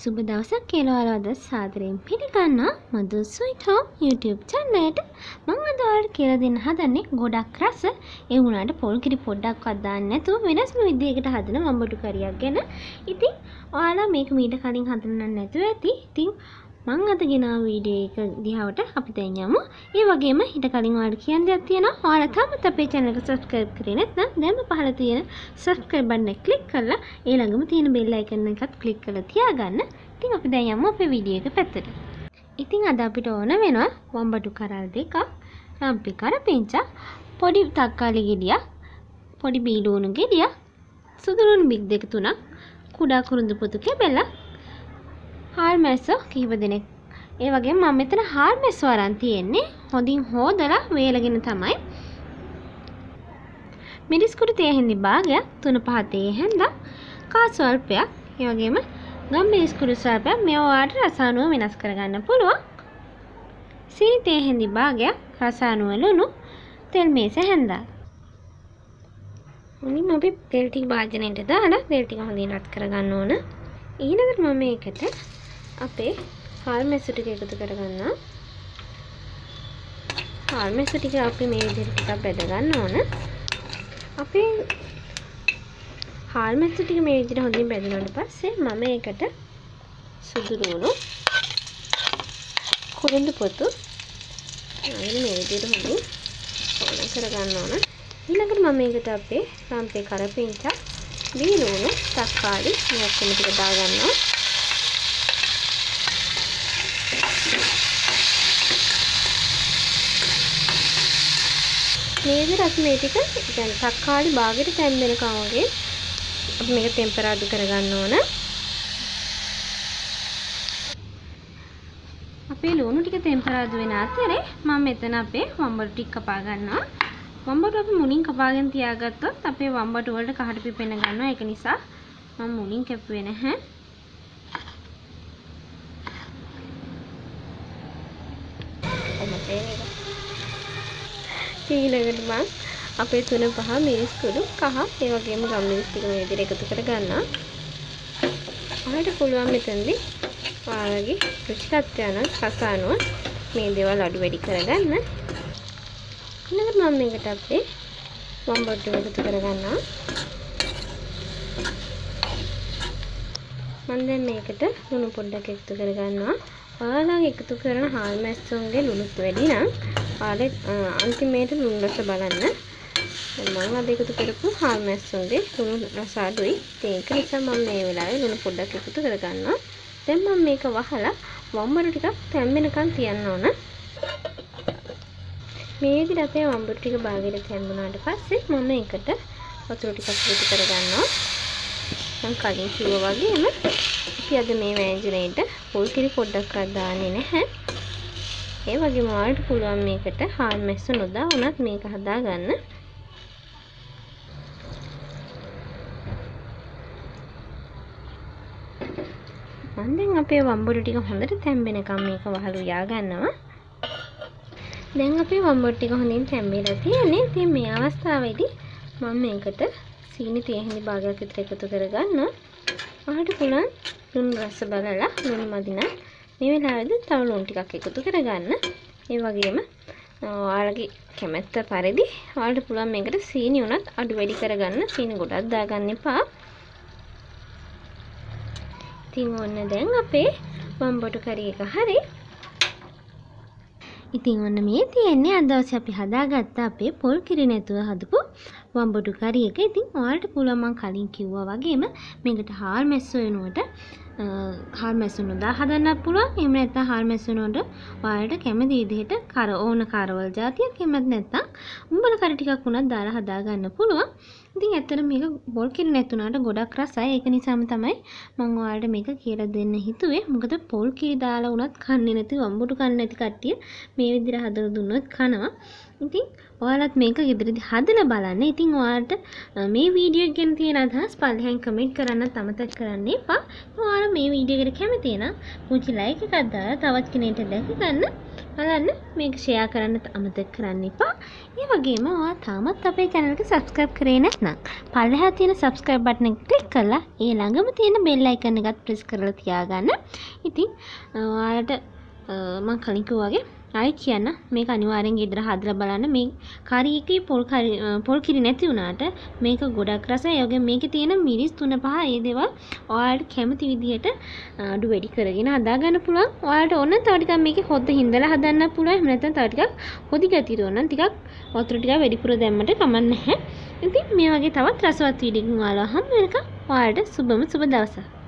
සුබ දවසක් කියලා අද සාදරයෙන් පිළිගන්නවා මధు ස්වීට් හෝම් YouTube channel එකට. මම අද ඔයාලට කියලා දෙන්න හදන්නේ ගොඩක් රස ඒ වුණාට පොල් කිරි පොඩ්ඩක්වත් දාන්න නැතුව වෙනස්ම විදිහකට හදන වම්බටු කරියක් ගැන. ඉතින් ඔයාලා මේක මීට කලින් හදන්න නැතුව ඇති. ඉතින් මම අද ගෙනාව වීඩියෝ එක දිහාවට අපි දැන් යමු. ඒ වගේම ඊට කලින් ඔයාලට කියන්න දෙයක් තියෙනවා. ඔයාලා තාමත් අපේ channel එක subscribe කරේ නැත්නම් දැන්ම පහළ තියෙන subscribe button එක click කරලා ඒ ළඟම තියෙන bell icon එකත් click කරලා තියාගන්න. ඉතින් අපි දැන් යමු අපේ වීඩියෝ එක පැත්තට. ඉතින් අද අපිට ඕන වෙනවා වම්බටු කරල් දෙකක්, රම්පි කරපිංචා, පොඩි තක්කාලි ගෙඩියක්, පොඩි බීලුණු ගෙඩියක්, සුදුලුණු බික් දෙක තුනක්, කුඩා කුරුඳු පොතු කෙබෙලා, හාල් මැස්සෝ කිහිප දෙනෙක්. ඒ වගේම මම මෙතන හාල් මැස්සෝ අරන් තියෙන්නේ. හොඳින් හොදලා වේලගෙන තමයි. මිරිස් කුඩු තේ හැඳි භාගයක්, 3-5 තේ හැඳක්, කා ස්වල්පයක්, ඒ වගේම ගම් මිරිස් කුඩු ස්වල්පයක්. මේවා ඔයාලට රස අනුව වෙනස් කරගන්න පුළුවන්. සීනි තේ හැඳි භාගයක්, රස අනුව ලුණු, තෙල් මේස හැඳක්. මුලින්ම අපි තෙල් ටික භාජනයට දාලා තෙල් ටික හොඳින් රත් කරගන්න ඕන. ඊළඟට මම මේකට අපේ හාල් මැස්සු ටික එකතු කරගන්නවා. හාල් මැස්සු ටික අපි මේ විදිහට ටිකක් බෙද ගන්න ඕන. අපේ හාල් මැස්සු ටික මේ විදිහට හොඳින් බෙදුනාට පස්සේ මම ඒකට සුදු ලුණු, කුරුඳු පොතු අයින් මේ විදිහට හොඳින් ඕන කරගන්න ඕන. ඊළඟට මම මේකට අපේ රම්පේ කරපිංචා, බීලුණු, තක්කාලි මේ ඔක්කොම ටික දාගන්නවා. මේ විදිහට අපි මේ ටික දැන් තක්කාලි භාගයට තැම්බෙනකම් වගේ අපි මේක ටෙම්පරාදු කරගන්න ඕන. අපේ ලුණු ටික ටෙම්පරාදු වෙන අතරේ මම මෙතන අපේ වම්බටු ටික කපා ගන්නවා. වම්බටු අපි මුලින් කපාගෙන තියාගත්තොත් අපේ වම්බටු වලට කහට පිපෙන ගන්නවා. ඒක නිසා මම මුලින් කැපුවේ නැහැ. ඊළඟට මම අපේ 3-5 මිරිස් කුඩු කහ ඒ වගේම ගම් මිරිස් ටික මේ විදිහට එකතු කරගන්නවා. ඔයාලට පුළුවන් මෙතනදී ඔයාලගේ රුචිකත්වය අනුව රස අනුව මේ දේවල් අඩු වැඩි කරගන්න. ඊළඟට මම මේකට අපේ වම්බටු එකතු කරගන්නවා. මම දැන් මේකට ලුණු පොඩ්ඩක් එකතු කරගන්නවා. ඔයාලා එකතු කරන හාල් මැස්සුන්ගේ ලුණුත් වැඩි නම් ඔයාලා අන්තිමේට ලුණු රස බලන්න. මම අද එකතු කරපු හාල් මැස්සුන්ගේ ලුණු රස අඩුයි. ඒක නිසා මම මේ වෙලාවේ ලුණු පොඩ්ඩක් එකතු කරගන්නවා. දැන් මම මේක වහලා වම්බටු ටිකක් තැම්බෙනකන් තියන්න ඕන. මේ විදිහට අපේ වම්බටු ටික භාගයට තැම්බුණාට පස්සේ මම ඒකට වතුර ටිකක් එකතු කරගන්නවා. මම කලින් කිව්වා වගේම අපි අද මේ වෑංජනයේට පොල් කිරි පොඩ්ඩක්වත් දාන්නේ නැහැ. ඒ වගේම ඔයාලට පුළුවන් මේකට හාල් මැස්සු නොදා වුණත් මේක හදාගන්න. මම දැන් අපේ වම්බටු ටික හොඳට තැම්බෙනකම් මේක වහලු යා ගන්නවා. දැන් අපේ වම්බටු ටික හොඳින් තැම්බිලා තියෙන්නේ. ඉතින් මේ අවස්ථාවේදී මම මේකට සීනි තේ හැඳි භාගයක් විතර එකතු කරගන්නවා. ඔයාලට පුළුවන් ලුණු රස බලලා ලුණු මදි නම් මේ වෙලාවේදී තව ලුණු ටිකක් එකතු කරගන්න. ඒ වගේම ඔයාලගේ කැමැත්ත පරිදි ඔයාලට පුළුවන් මේකට සීනි උනත් අඩු වැඩි කරගන්න. සීනි ගොඩක් දාගන්න එපා. ඉතින් ඔන්න දැන් අපේ වම්බටු කරි එක හරි. ඉතින් ඔන්න මේ තියෙන්නේ අද දවසේ අපි හදාගත්ත අපේ පොල් කිරි නැතුව හදපු වම්බටු කරි එක. ඉතින් ඔයාලට පුළුවන් මම කලින් කිව්වා වගේම මේකට හාල් මැස්සෝ වෙනුවට හාල් මැස්සු නොදා හදන්නත් පුළුවන්. එහෙම නැත්නම් හාල් මැස්සු වෙනුවට ඔයාලට කැමති විදිහට ඕන කරවල් જાතියක් එහෙමත් නැත්නම් උඹල කරි ටිකක් උනත් දාලා හදාගන්න පුළුවන්. ඉතින් ඇත්තට මේක පොල් කිරි නැතුණාට ගොඩක් රසයි. ඒක නිසාම තමයි මම ඔයාලට මේක කියලා දෙන්න හිතුවේ. මොකද පොල් කිරි දාලා උනත් කන්නේ නැති වම්බටු කන්නේ නැති කට්ටිය මේ විදිහට හදලා දුන්නොත් කනවා. ඉතින් ඔයාලත් මේක ගෙදරදී හදලා බලන්න. ඉතින් ඔයාලට මේ වීඩියෝ එක ගැන තියෙන අදහස් පල්ලෙහාන් කමෙන්ට් කරන්නත් අමතක කරන්න එපා. ඔයාලා මේ වීඩියෝ එකට කැමති නම් පුංචි ලයික් එකක් දාලා තවත් කෙනෙක්ට දැක ගන්න. බලන්න මේක ෂෙයා කරන්න අමතක කරන්න එපා. ඒ වගේම ඔයා තාමත් අපේ channel එක subscribe කරේ නැත්නම් පල්ලෙහා තියෙන subscribe button එක click කරලා ඒ ළඟම තියෙන bell icon එකත් press කරලා තියාගන්න. ඉතින් ඔයාලට මම කලින් කිව්වා වගේ ආයි කියන්න මේක අනිවාර්යෙන් ගෙදර හදලා බලන්න. මේ curry එකේ පොල් කිරි නැති වුණාට මේක ගොඩක් රසයි. ඒ වගේම මේකේ තියෙන මිරිස් 3-5 ඒ දේවල් ඔයාලට කැමති විදිහට අඩු වැඩි කරගෙන හදා ගන්න පුළුවන්. ඔයාලට ඕන තව ටිකක් මේකේ හොද්ද හින්දලා හදන්න පුළුවන්. එහෙම නැත්නම් තව ටිකක් හොදි ගතිය ඕන නම් ටිකක් වතුර ටිකක් වැඩිපුර දැම්මට කමක් නැහැ. ඉතින් මේ වගේ තවත් රසවත් වීඩියෝ එකකින් ඔයාලව හම්බ වෙනකම් ඔයාලට සුබම සුබ දවසක්.